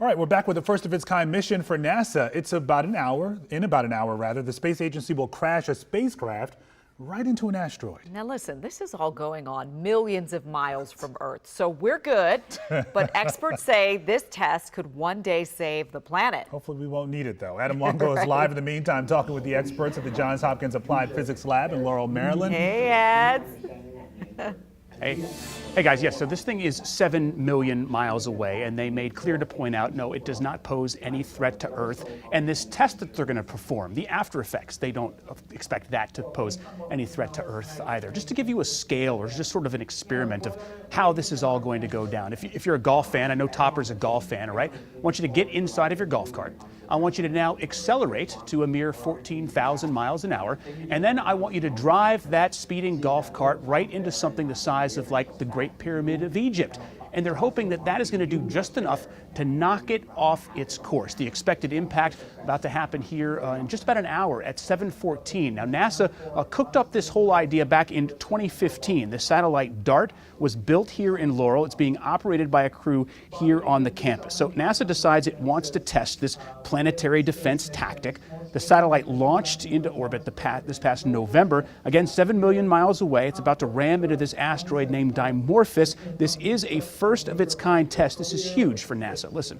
All right, we're back with the first of its kind mission for NASA. It's about an hour, the space agency will crash a spacecraft right into an asteroid. Now listen, this is all going on millions of miles from Earth, so we're good. But experts say this test could one day save the planet. Hopefully we won't need it, though. Adam Longo is live in the meantime, talking with the experts at the Johns Hopkins Applied Physics Lab in Laurel, Maryland. Hey, Ads. Hey guys, yes, so this thing is 7 million miles away, and they made clear to point out, no, it does not pose any threat to Earth. And this test that they're going to perform, the after effects, they don't expect that to pose any threat to Earth either. Just to give you a scale, or just sort of an experiment of how this is all going to go down. If you're a golf fan, I know Topper's a golf fan, all right? I want you to get inside of your golf cart. I want you to now accelerate to a mere 14,000 miles an hour, and then I want you to drive that speeding golf cart right into something the size of like the Great Pyramid of Egypt. And they're hoping that that is going to do just enough to knock it off its course. The expected impact about to happen here in just about an hour at 7:14. Now, NASA cooked up this whole idea back in 2015. The satellite DART was built here in Laurel. It's being operated by a crew here on the campus. So NASA decides it wants to test this planetary defense tactic. The satellite launched into orbit this past November. Again, 7 million miles away. It's about to ram into this asteroid named Dimorphos. This is a first of its kind test. This is huge for NASA. Listen.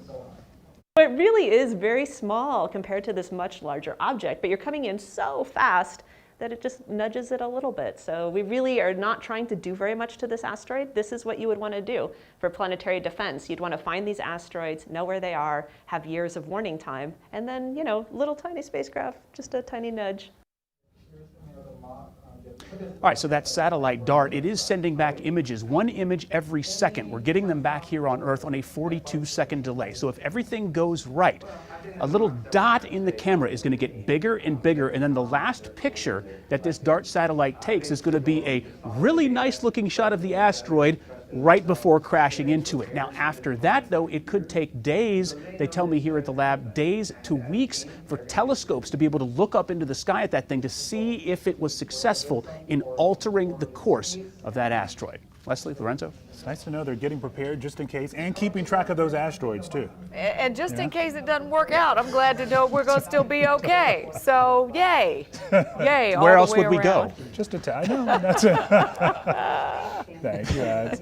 It really is very small compared to this much larger object, but you're coming in so fast that it just nudges it a little bit. So we really are not trying to do very much to this asteroid. This is what you would want to do for planetary defense. You'd want to find these asteroids, know where they are, have years of warning time, and then, little tiny spacecraft, just a tiny nudge. All right, so that satellite DART, it is sending back images, one image every second. We're getting them back here on Earth on a 42-second delay. So if everything goes right, a little dot in the camera is going to get bigger and bigger, and then the last picture that this DART satellite takes is going to be a really nice-looking shot of the asteroid right before crashing into it. Now, after that, though, it could take days, they tell me here at the lab, days to weeks for telescopes to be able to look up into the sky at that thing to see if it was successful in altering the course of that asteroid. Leslie, Lorenzo? It's nice to know they're getting prepared just in case and keeping track of those asteroids, too. And just in case it doesn't work out, I'm glad to know we're going to still be okay. So, yay. Yay. Where else would we go? Just a tad. I know. That's it. Thank you, guys.